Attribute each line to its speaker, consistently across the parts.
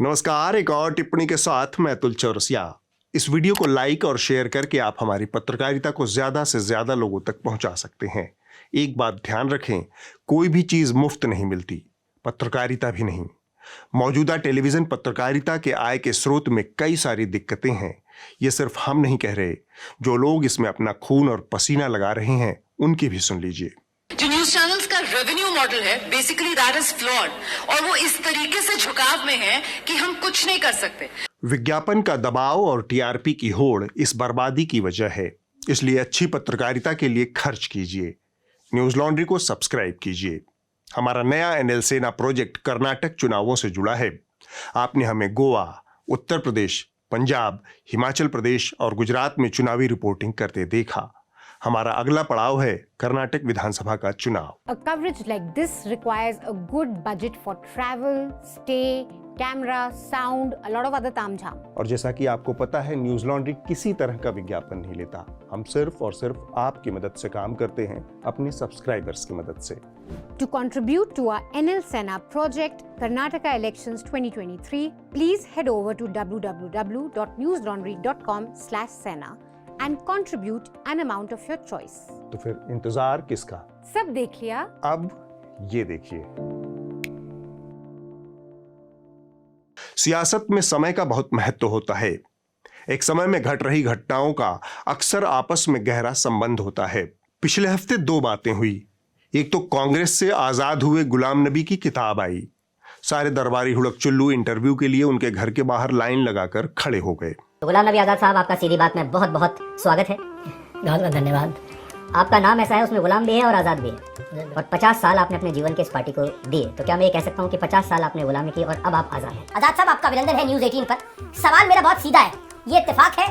Speaker 1: नमस्कार, एक और टिप्पणी के साथ मैं अतुल चौरसिया। इस वीडियो को लाइक और शेयर करके आप हमारी पत्रकारिता को ज्यादा से ज्यादा लोगों तक पहुंचा सकते हैं। एक बात ध्यान रखें, कोई भी चीज मुफ्त नहीं मिलती, पत्रकारिता भी नहीं। मौजूदा टेलीविजन पत्रकारिता के आय के स्रोत में कई सारी दिक्कतें हैं। ये सिर्फ हम नहीं कह रहे, जो लोग इसमें अपना खून और पसीना लगा रहे हैं उनकी भी सुन लीजिए।
Speaker 2: जो न्यूज चैनल्स का रेवेन्यू मॉडल है, बेसिकली दैट इज फ्लॉड, और वो इस तरीके से झुकाव में है कि हम कुछ नहीं कर सकते।
Speaker 1: विज्ञापन का दबाव और टीआरपी की होड़ इस बर्बादी की वजह है। इसलिए अच्छी पत्रकारिता के लिए खर्च कीजिए। न्यूज लॉन्ड्री को सब्सक्राइब कीजिए। हमारा नया एनएल सेना प्रोजेक्ट कर्नाटक चुनावों से जुड़ा है। आपने हमें गोवा, उत्तर प्रदेश, पंजाब, हिमाचल प्रदेश और गुजरात में चुनावी रिपोर्टिंग करते देखा। हमारा अगला पड़ाव है कर्नाटक विधानसभा का चुनाव।
Speaker 3: A coverage like this requires a good budget for travel, stay, camera, sound, a lot of other तामझाम।
Speaker 1: और जैसा कि आपको पता है, न्यूज लॉन्ड्री किसी तरह का विज्ञापन नहीं लेता। हम सिर्फ और सिर्फ आपकी मदद से काम करते हैं, अपने सब्सक्राइबर्स की मदद से।
Speaker 3: To contribute to our NL Sena project, Karnataka Elections 2023, please head over to www.newslaundry.com/Sena and contribute an amount of your choice।
Speaker 1: तो फिर इंतजार किसका?
Speaker 3: सब देख लिया,
Speaker 1: अब ये देखिए। सियासत में समय का बहुत महत्व होता है। एक समय में घट रही घटनाओं का अक्सर आपस में गहरा संबंध होता है। पिछले हफ्ते दो बातें हुई। एक तो कांग्रेस से आजाद हुए गुलाम नबी की किताब आई। सारे दरबारी हुड़क चुल्लू इंटरव्यू के लिए उनके घर के बाहर लाइन लगाकर खड़े हो गए।
Speaker 4: तो गुलाम नबी आजाद साहब, आपका सीधी बात में बहुत बहुत स्वागत है। बहुत बहुत धन्यवाद। आपका नाम ऐसा है, उसमें गुलाम भी है और आज़ाद भी है, और 50 साल आपने अपने जीवन के इस पार्टी को दिए। तो क्या मैं ये कह सकता हूँ कि 50 साल आपने गुलामी की और अब आप आज़ाद हैं? आज़ाद साहब, आपका अभिनंदन है न्यूज़ 18 पर। सवाल मेरा बहुत सीधा है, ये इत्तेफाक है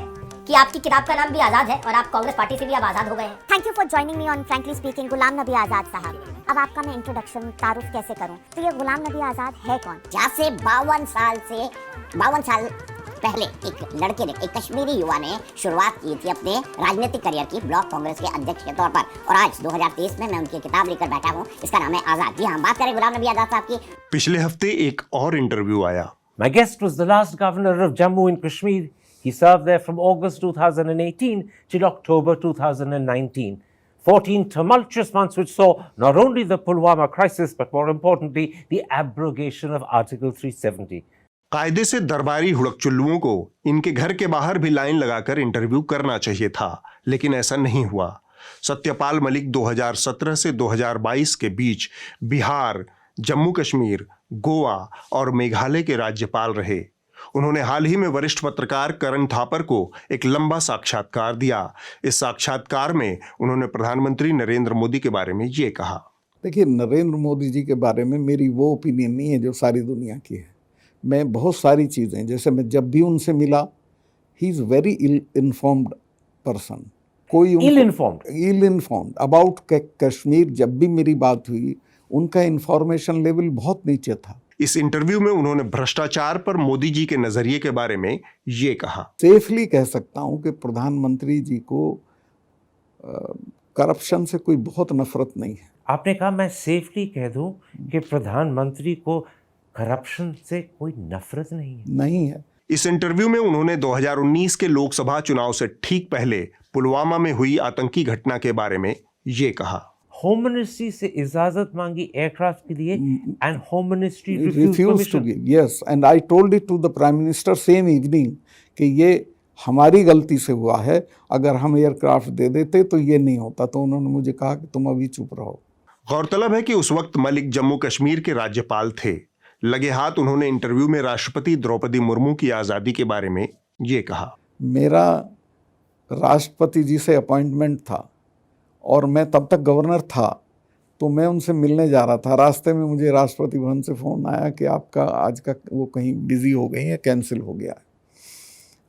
Speaker 4: कि आपकी किताब का नाम भी आज़ाद है और आप कांग्रेस पार्टी से भी अब आज़ाद हो गए हैं?
Speaker 5: Thank you for joining me on frankly speaking Ghulam Nabi Azad साहब। अब आपका मैं इंट्रोडक्शन तारुफ कैसे करूं? तो ये गुलाम नबी आज़ाद है कौन?
Speaker 4: जहाँ से 52 साल पहले एक लड़के ने, एक कश्मीरी युवा ने शुरुआत की थी अपने राजनीतिक करियर की ब्लॉक कांग्रेस के अध्यक्ष के तौर पर, और आज 2023 में मैं उनकी किताब लेकर बैठा हूँ। इसका नाम है आज़ाद। जी हाँ, बात करें गुलाम नबी आज़ाद साहब की।
Speaker 1: पिछले हफ्ते एक और इंटरव्यू आया।
Speaker 6: My guest was the last governor of Jammu and Kashmir. He served there from August 2018 till October 2019. 14 tumultuous months which saw not only the Pulwama crisis but more importantly the abrogation of Article 370.
Speaker 1: कायदे से दरबारी हुड़क चुल्लुओं को इनके घर के बाहर भी line लगाकर इंटरव्यू करना चाहिए था, लेकिन ऐसा नहीं हुआ। सत्यपाल मलिक 2017 से 2022 के बीच बिहार, जम्मू कश्मीर, गोवा और मेघालय के राज्यपाल रहे। उन्होंने हाल ही में वरिष्ठ पत्रकार करण थापर को एक लंबा साक्षात्कार दिया। इस साक्षात्कार में उन्होंने प्रधानमंत्री नरेंद्र मोदी के बारे में ये कहा।
Speaker 7: देखिए, नरेंद्र मोदी जी के बारे में मेरी वो ओपिनियन नहीं है जो सारी दुनिया की है। मैं बहुत सारी चीज़ें, जैसे मैं जब भी उनसे मिला, he is very ill informed person. कोई इल इन्फॉर्म्ड अबाउट कश्मीर जब भी मेरी बात हुई, उनका इंफॉर्मेशन लेवल बहुत नीचे था।
Speaker 1: इस इंटरव्यू में उन्होंने भ्रष्टाचार पर मोदी जी के नजरिए के बारे में ये कहा।
Speaker 7: सेफली कह सकता हूँ कि प्रधानमंत्री जी को करप्शन से कोई बहुत नफरत नहीं है।
Speaker 6: आपने कहा मैं सेफली कह दूं कि प्रधानमंत्री को करप्शन से कोई नफरत नहीं है।
Speaker 1: इस इंटरव्यू में उन्होंने 2019 के लोकसभा चुनाव से ठीक पहले पुलवामा में हुई आतंकी घटना के बारे में ये कहा।
Speaker 6: होम मिनिस्ट्री से इजाजत मांगी एयरक्राफ्ट के लिए and home ministry
Speaker 7: refused to give. Yes, and I told it to the prime minister same evening कि ये हमारी गलती से हुआ है, अगर हम एयरक्राफ्ट दे देते तो ये नहीं होता। तो उन्होंने मुझे कहा कि तुम अभी चुप रहो।
Speaker 1: गौरतलब है कि उस वक्त मलिक जम्मू कश्मीर के राज्यपाल थे। लगे हाथ उन्होंने इंटरव्यू में राष्ट्रपति द्रौपदी मुर्मू की आज़ादी के बारे में ये कहा।
Speaker 7: मेरा राष्ट्रपति जी से अपॉइंटमेंट था और मैं तब तक गवर्नर था, तो मैं उनसे मिलने जा रहा था। रास्ते में मुझे राष्ट्रपति भवन से फ़ोन आया कि आपका आज का वो कहीं बिजी हो गई है, कैंसिल हो गया है।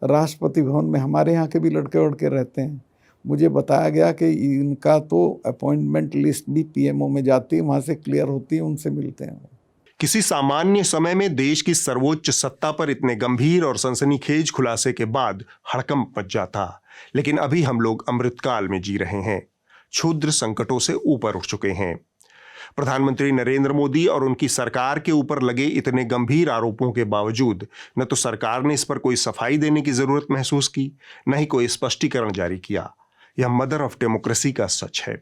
Speaker 7: राष्ट्रपति भवन में हमारे यहाँ के भी लड़के वड़के रहते हैं। मुझे बताया गया कि इनका तो अपॉइंटमेंट लिस्ट भी पीएमओ में जाती है, वहाँ से क्लियर होती है, उनसे मिलते हैं।
Speaker 1: किसी सामान्य समय में देश की सर्वोच्च सत्ता पर इतने गंभीर और सनसनीखेज खुलासे के बाद हड़कंप मच जाता, लेकिन अभी हम लोग अमृतकाल में जी रहे हैं। क्षुद्र संकटों से ऊपर उठ चुके हैं। प्रधानमंत्री नरेंद्र मोदी और उनकी सरकार के ऊपर लगे इतने गंभीर आरोपों के बावजूद न तो सरकार ने इस पर कोई सफाई देने की जरूरत महसूस की, न ही कोई स्पष्टीकरण जारी किया। यह मदर ऑफ डेमोक्रेसी का सच है।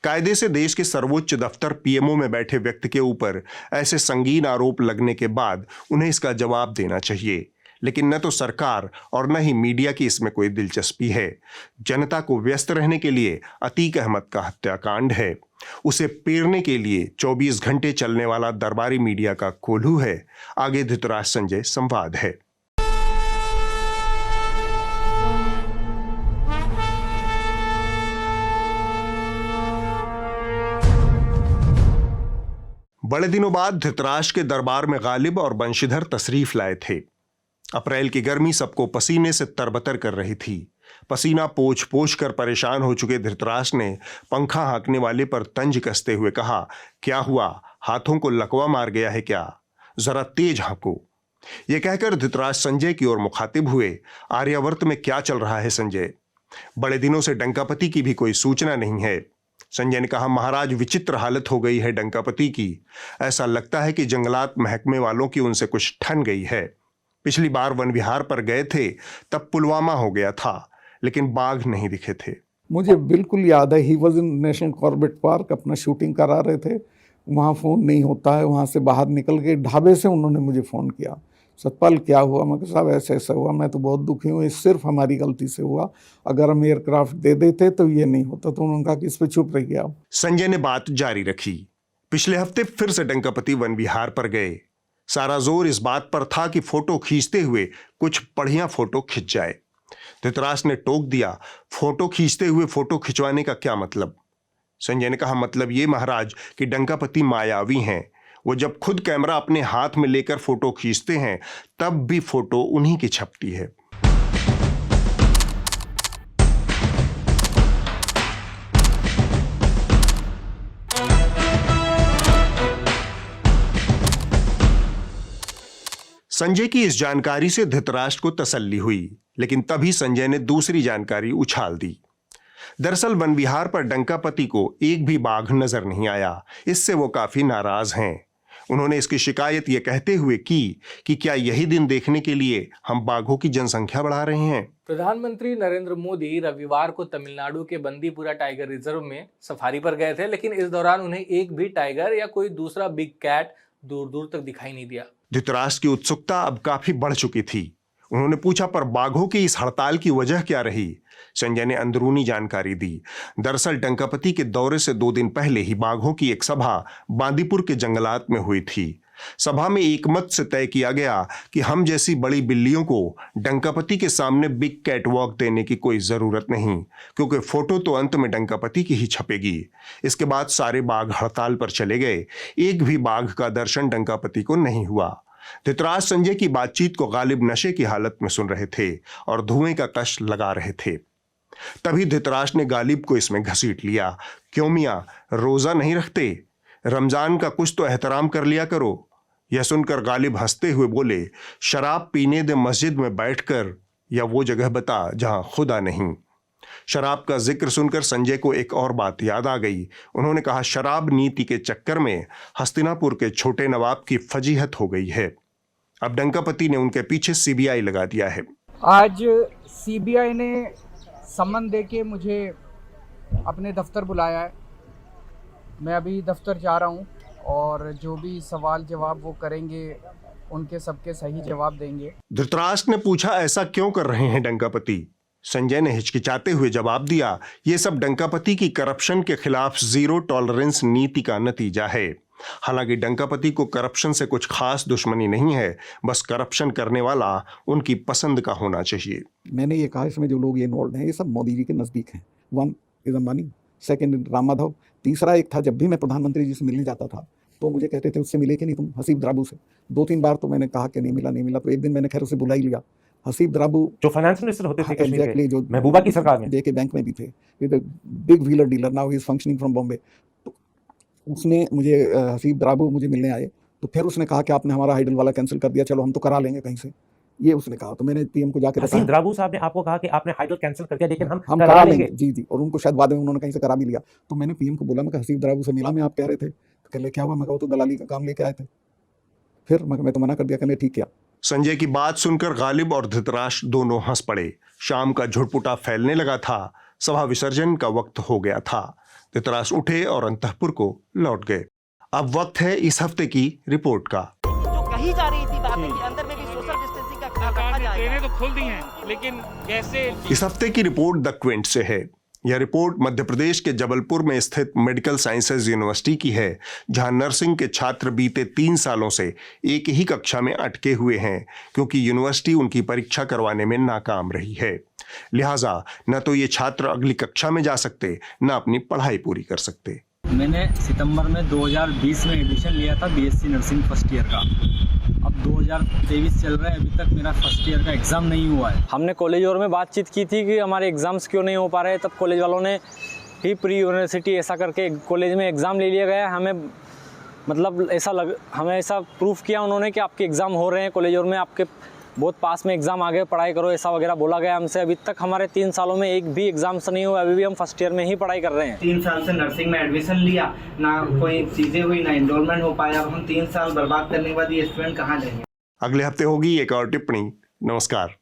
Speaker 1: कायदे से देश के सर्वोच्च दफ्तर पीएमओ में बैठे व्यक्ति के ऊपर ऐसे संगीन आरोप लगने के बाद उन्हें इसका जवाब देना चाहिए, लेकिन न तो सरकार और न ही मीडिया की इसमें कोई दिलचस्पी है। जनता को व्यस्त रहने के लिए अतीक अहमद का हत्याकांड है, उसे पेरने के लिए 24 घंटे चलने वाला दरबारी मीडिया का कोल्हू है। आगे धृतराष्ट्र संजय संवाद है। बड़े दिनों बाद धृतराष्ट्र के दरबार में गालिब और बंशीधर तशरीफ लाए थे। अप्रैल की गर्मी सबको पसीने से तरबतर कर रही थी। पसीना पोंछ पोंछ कर परेशान हो चुके धृतराष्ट्र ने पंखा हाँकने वाले पर तंज कसते हुए कहा, क्या हुआ, हाथों को लकवा मार गया है क्या, जरा तेज हाँको। यह कहकर धृतराष्ट्र संजय की ओर मुखातिब हुए, आर्यावर्त में क्या चल रहा है संजय? बड़े दिनों से डंकापति की भी कोई सूचना नहीं है। संजय ने कहा, महाराज विचित्र हालत हो गई है डंकापति की। ऐसा लगता है कि जंगलात महकमे वालों की उनसे कुछ ठन गई है। पिछली बार वन विहार पर गए थे तब पुलवामा हो गया था, लेकिन बाघ नहीं दिखे थे।
Speaker 7: मुझे बिल्कुल याद है, he was in national Corbett park, अपना शूटिंग करा रहे थे। वहाँ फ़ोन नहीं होता है, वहाँ से बाहर निकल के ढाबे से उन्होंने मुझे फ़ोन किया, सतपाल क्या हुआ? मैं कहा, साहब ऐसा ऐसा हुआ, मैं तो बहुत दुखी हूँ, ये सिर्फ हमारी गलती से हुआ, अगर हम एयरक्राफ्ट दे देते तो ये नहीं होता। तो उन्होंने कहा कि इस पर चुप रहिए आप।
Speaker 1: संजय ने बात जारी रखी। पिछले हफ्ते फिर से डंकापति वन विहार पर गए। सारा जोर इस बात पर था कि फोटो खींचते हुए कुछ बढ़िया फोटो खिंच जाए। धृतराष्ट्र ने टोक दिया, फोटो खींचते हुए फोटो खिंचवाने का क्या मतलब? संजय ने कहा, मतलब ये महाराज कि डंकापति मायावी हैं। वो जब खुद कैमरा अपने हाथ में लेकर फोटो खींचते हैं तब भी फोटो उन्हीं की छपती है। संजय की इस जानकारी से धृतराष्ट्र को तसल्ली हुई, लेकिन तभी संजय ने दूसरी जानकारी उछाल दी। दरअसल वन विहार पर डंकापति को एक भी बाघ नजर नहीं आया। इससे वो काफी नाराज हैं। उन्होंने इसकी शिकायत ये कहते हुए की कि क्या यही दिन देखने के लिए हम बाघों की जनसंख्या बढ़ा रहे हैं?
Speaker 8: प्रधानमंत्री नरेंद्र मोदी रविवार को तमिलनाडु के बंदीपुरा टाइगर रिजर्व में सफारी पर गए थे, लेकिन इस दौरान उन्हें एक भी टाइगर या कोई दूसरा बिग कैट दूर दूर तक दिखाई नहीं दिया।
Speaker 1: धृतराष्ट्र की उत्सुकता अब काफी बढ़ चुकी थी। उन्होंने पूछा, पर बाघों की इस हड़ताल की वजह क्या रही? संजय ने अंदरूनी जानकारी दी। दरअसल डंकापति के दौरे से 2 दिन पहले ही बाघों की एक सभा बांदीपुर के जंगलात में हुई थी। सभा में एकमत से तय किया गया कि हम जैसी बड़ी बिल्लियों को डंकापति के सामने बिग कैट वॉक देने की कोई जरूरत नहीं, क्योंकि फोटो तो अंत में डंकापति की ही छपेगी। इसके बाद सारे बाघ हड़ताल पर चले गए। एक भी बाघ का दर्शन डंकापति को नहीं हुआ। धृतराष्ट्र संजय की बातचीत को गालिब नशे की हालत में सुन रहे थे और धुएं का कष्ट लगा रहे थे। तभी धृतराष्ट्र ने गालिब को इसमें घसीट लिया। क्यों मियां, रोजा नहीं रखते? रमजान का कुछ तो एहतराम कर लिया करो। यह सुनकर गालिब हंसते हुए बोले, शराब पीने दे मस्जिद में बैठकर, या वो जगह बता जहां खुदा नहीं। शराब का जिक्र सुनकर संजय को एक और बात याद आ गई। उन्होंने कहा, शराब नीति के चक्कर में हस्तिनापुर के छोटे नवाब की फजीहत हो गई है। अब डंकापति ने उनके पीछे सीबीआई लगा दिया है।
Speaker 9: आज सीबीआई ने सम्मन देके मुझे अपने दफ्तर बुलाया है। मैं अभी दफ्तर जा रहा हूँ और जो भी सवाल जवाब वो करेंगे उनके सबके सही जवाब देंगे।
Speaker 1: धृतराष्ट्र ने पूछा, ऐसा क्यों कर रहे हैं डंकापति? संजय ने हिचकिचाते हुए जवाब दिया, ये सब डंकापति की करप्शन के खिलाफ जीरो टॉलरेंस नीति का नतीजा है। हालांकि डंकापति को करप्शन से कुछ खास दुश्मनी नहीं है, बस करप्शन करने वाला उनकी पसंद का होना चाहिए।
Speaker 7: मैंने ये कहा, इसमें जो लोग इन्वॉल्व हैं ये सब मोदी जी के नज़दीक हैं। 1 इज अंबानी, 2 राम माधव, तीसरा एक था, जब भी मैं प्रधानमंत्री जी से मिलने जाता था तो मुझे कहते थे, उससे मिले कि नहीं तुम? हसीब द्राबू से 2-3 बार तो मैंने कहा कि नहीं मिला। तो एक दिन मैंने खैर उसे बुला ही लिया। हसीब द्राबू जो फाइनेंस मिनिस्टर होते थे एग्जैक्टली, जो महबूबा की सरकार में जेके बैंक में भी थे, big wheeler dealer, now he is functioning from Bombay. तो उसने मुझे, हसीब द्राबू मुझे मिलने आए, तो फिर उसने कहा कि आपने हमारा हाइडल वाला कैंसिल कर दिया, चलो हम तो करा लेंगे कहीं से। ये उसने कहा। तो मैंने पीएम को जाकर
Speaker 6: हसीन
Speaker 7: बताया,
Speaker 6: द्राबू साहब ने आपको कहा कि आपने हाइड्रो कैंसिल कर दिया, लेकिन हम
Speaker 7: हम करा लेंगे। जी जी, और उनको शायद बाद में उन्होंने कहीं से करा भी लिया। तो मैंने पीएम को बोला, मैं हसीब द्राबू से मिला, मैं आप कह रहे थे, तो कहले क्या हुआ, मैं कहा तो दलाली का काम लेके आए थे। फिर मैं तो मना कर दिया, कहले ठीक किया।
Speaker 1: संजय की बात सुनकर गालिब और धृतराष्ट्र दोनों हंस पड़े। शाम का झुटपुटा फैलने लगा था। सभा विसर्जन का वक्त हो गया था। धृतराष्ट्र उठे और अंतःपुर को लौट गए। अब वक्त है इस हफ्ते की रिपोर्ट का।
Speaker 10: जो कही जा रही थी बातें कि अंदर में भी सोशल डिस्टेंसिंग का ख्याल रखा जाएगा। ट्रेनें तो खुल दी हैं, लेकिन कैसे?
Speaker 1: इस हफ्ते की रिपोर्ट द क्विंट से है। यह रिपोर्ट मध्य प्रदेश के जबलपुर में स्थित मेडिकल साइंसेज यूनिवर्सिटी की है, जहां नर्सिंग के छात्र बीते 3 सालों से एक ही कक्षा में अटके हुए हैं, क्योंकि यूनिवर्सिटी उनकी परीक्षा करवाने में नाकाम रही है। लिहाजा न तो ये छात्र अगली कक्षा में जा सकते, न अपनी पढ़ाई पूरी कर सकते।
Speaker 11: मैंने सितंबर में 2020 में एडमिशन लिया था बीएससी नर्सिंग फर्स्ट ईयर का। अब 2023 चल रहा है, अभी तक मेरा फर्स्ट ईयर का एग्ज़ाम नहीं हुआ है। हमने कॉलेज और में बातचीत की थी कि हमारे एग्ज़ाम्स क्यों नहीं हो पा रहे, तब कॉलेज वालों ने ही प्री यूनिवर्सिटी ऐसा करके कॉलेज में एग्ज़ाम ले लिया गया। हमें मतलब हमें ऐसा प्रूफ किया उन्होंने कि आपके एग्ज़ाम हो रहे हैं कॉलेज और में, आपके बहुत पास में एग्ज़ाम आगे पढ़ाई करो, ऐसा वगैरह बोला गया हमसे। अभी तक हमारे 3 सालों में एक भी एग्ज़ाम्स नहीं हुआ, अभी भी हम फर्स्ट ईयर में ही पढ़ाई कर रहे हैं।
Speaker 10: 3 साल से नर्सिंग में एडमिशन लिया, ना कोई चीज़ें हुई, ना एनरोलमेंट हो पाया। अब हम 3 साल बर्बाद करने के बाद ये स्टूडेंट कहाँ जाएंगे?
Speaker 1: अगले हफ्ते होगी एक और टिप्पणी। नमस्कार।